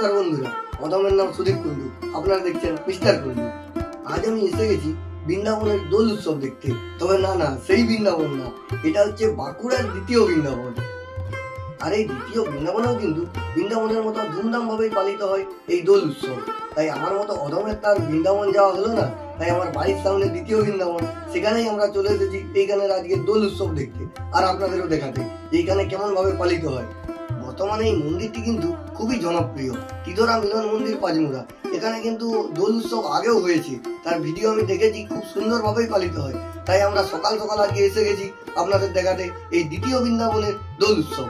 নমস্কার বন্ধুরা, অদমের নাম সুদীপ কুন্ডু, আপনারা দেখছেন মিস্টার কুন্ডু। আজ আমি এসে গেছি বৃন্দাবনের দোল উৎসব দেখতে। তবে না, সেই বৃন্দাবন না, এটা হচ্ছে বাঁকুড়ার দ্বিতীয় বৃন্দাবন। আর এই দ্বিতীয় বৃন্দাবনেও কিন্তু বৃন্দাবনের মতো ধুমধাম ভাবেই পালিত হয় এই দোল উৎসব। তাই আমার মতো অদমের তার বৃন্দাবন যাওয়া হলো না, তাই আমার বাড়ির সামনে দ্বিতীয় বৃন্দাবন, সেখানেই আমরা চলে এসেছি এইখানের আজকে দোল উৎসব দেখতে আর আপনাদেরও দেখাতে এইখানে কেমন ভাবে পালিত হয়। বর্তমানে এই মন্দিরটি কিন্তু খুবই জনপ্রিয়, তীধরা মিলন মন্দির পাঁচমুড়া। এখানে কিন্তু দোল উৎসব আগেও হয়েছে, তার ভিডিও আমি দেখেছি, খুব সুন্দরভাবেই পালিত হয়। তাই আমরা সকাল সকাল আজকে এসে গেছি আপনাদের দেখাতে এই দ্বিতীয় বৃন্দাবনের দোল উৎসব।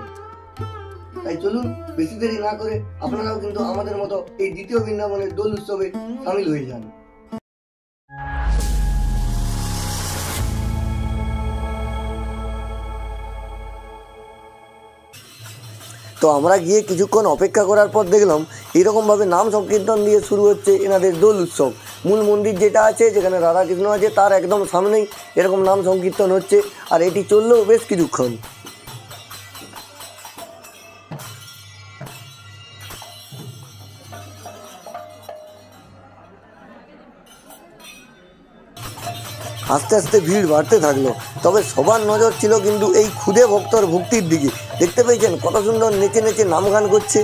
তাই চলুন বেশি দেরি না করে আপনারাও কিন্তু আমাদের মতো এই দ্বিতীয় বৃন্দাবনের দোল উৎসবে সামিল হয়ে যান। তো আমরা গিয়ে কিছুক্ষণ অপেক্ষা করার পর দেখলাম এরকমভাবে নাম সংকীর্তন দিয়ে শুরু হচ্ছে এনাদের দোল উৎসব। মূল মন্দির যেটা আছে, যেখানে রাধাকৃষ্ণ আছে, তার একদম সামনেই এরকম নাম সংকীর্তন হচ্ছে, আর এটি চললেও বেশ কিছুক্ষণ। আস্তে আস্তে ভিড় বাড়তে থাকলো, তবে সবার নজর ছিল কিন্তু এই ক্ষুদে ভক্তর ভক্তির দিকে। দেখতে পেয়েছেন কত সুন্দর নেচে নেচে নাম গান করছে।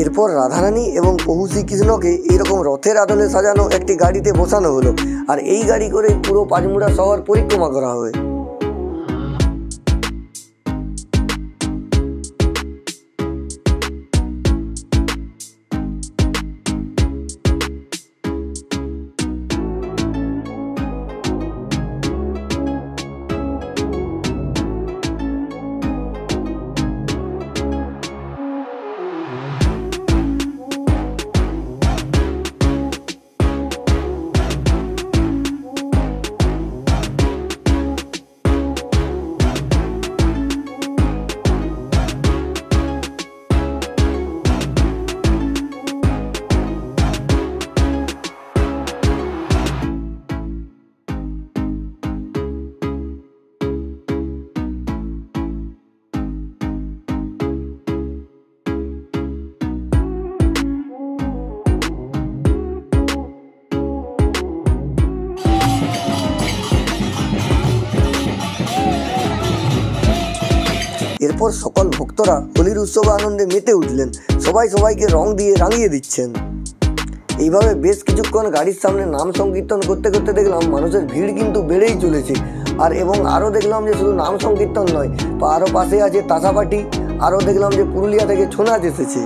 এরপর রাধারানী এবং প্রভু শ্রীকৃষ্ণকে এইরকম রথের আদলে সাজানো একটি গাড়িতে বসানো হলো, আর এই গাড়ি করে পুরো পাঁচমুড়া শহর পরিক্রমা করা হবে। এরপর সকল ভক্তরা হোলির উৎসব আনন্দে মেতে উঠলেন, সবাই সবাইকে রং দিয়ে রাঙিয়ে দিচ্ছেন। এইভাবে বেশ কিছুক্ষণ গাড়ির সামনে নাম সংকীর্তন করতে করতে দেখলাম মানুষের ভিড় কিন্তু বেড়েই চলেছে। এবং আরও দেখলাম যে শুধু নাম সংকীর্তন নয়, আরও পাশে আছে তাসাপাটি, আরও দেখলাম যে পুরুলিয়া থেকে ছৌ নাচ এসেছে।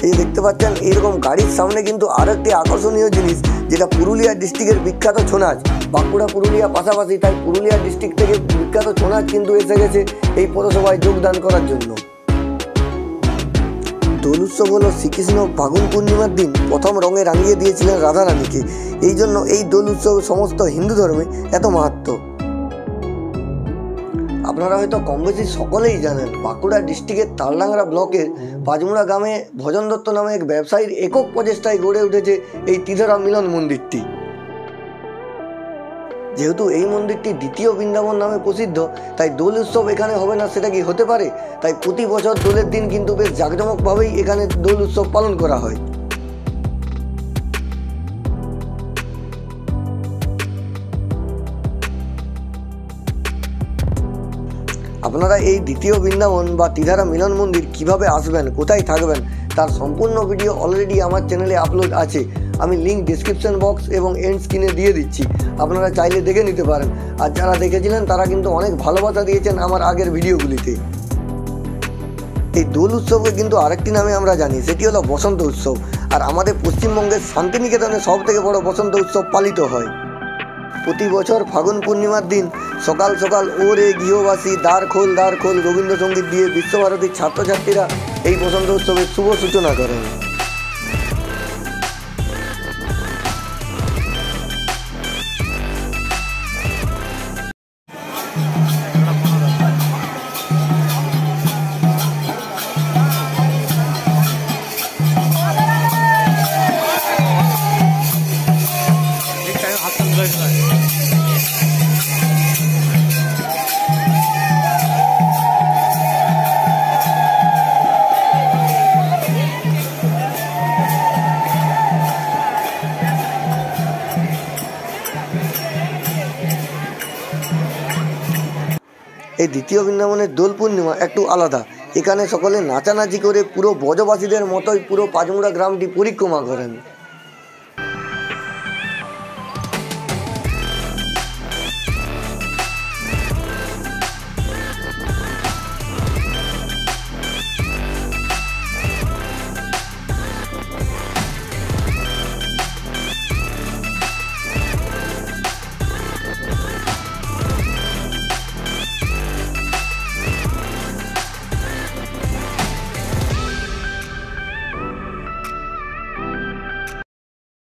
এই দেখতে পাচ্ছেন এরকম গাড়ির সামনে কিন্তু আরো একটি আকর্ষণীয় জিনিস, যেটা পুরুলিয়া ডিস্ট্রিক্টের বিখ্যাত ছৌ নাচ। বাঁকুড়া পুরুলিয়া পাশাপাশি, তাই পুরুলিয়া ডিস্ট্রিক্ট থেকে বিখ্যাত ছৌ নাচ কিন্তু এসে গেছে এই পৌরসভায় যোগদান করার জন্য। দোল উৎসব হলো শ্রীকৃষ্ণ ফাগুন পূর্ণিমার দিন প্রথম রঙে রাঙিয়ে দিয়েছিলেন রাধারানীকে। এই জন্য এই দোল উৎসব সমস্ত হিন্দু ধর্মে এত মাহাত্ম্য। আপনারা হয়তো কম বেশি সকলেই জানেন, বাঁকুড়া ডিস্ট্রিক্টের তালডাংরা ব্লকের পাঁচমুড়া গ্রামে ভজন দত্ত নামে এক ব্যবসায়ীর একক প্রচেষ্টায় গড়ে উঠেছে এই ত্রিধারা মিলন মন্দিরটি। যেহেতু এই মন্দিরটি দ্বিতীয় বৃন্দাবন নামে প্রসিদ্ধ, তাই দোল উৎসব এখানে হবে না সেটা কি হতে পারে? তাই প্রতি বছর দোলের দিন কিন্তু বেশ জাঁকজমকভাবেই এখানে দোল উৎসব পালন করা হয়। আপনারা এই দ্বিতীয় বৃন্দাবন বা ত্রিধারা মিলন মন্দির কিভাবে আসবেন, কোথায় থাকবেন, তার সম্পূর্ণ ভিডিও অলরেডি আমার চ্যানেলে আপলোড আছে। আমি লিঙ্ক ডিসক্রিপশন বক্স এবং এন্ড স্ক্রিনে দিয়ে দিচ্ছি, আপনারা চাইলে দেখে নিতে পারেন। আর যারা দেখেছিলেন তারা কিন্তু অনেক ভালোবাসা দিয়েছেন আমার আগের ভিডিওগুলিতে। এই দোল উৎসবকে কিন্তু আরেকটি নামে আমরা জানি, সেটি হলো বসন্ত উৎসব। আর আমাদের পশ্চিমবঙ্গের শান্তিনিকেতনে সবথেকে বড় বসন্ত উৎসব পালিত হয়। প্রতি বছর ফাগুন পূর্ণিমার দিন সকাল সকাল ওরে গৃহবাসী দ্বার খোল রবীন্দ্রসঙ্গীত দিয়ে বিশ্বভারতীর ছাত্রছাত্রীরা এই বসন্ত উৎসবের শুভ সূচনা করেন। এই দ্বিতীয় বৃন্দাবনের দোল পূর্ণিমা একটু আলাদা। এখানে সকলে নাচানাচি করে পুরো ব্রজবাসীদের মতোই পুরো পাঁচমুড়া গ্রামটি পরিক্রমা করেন।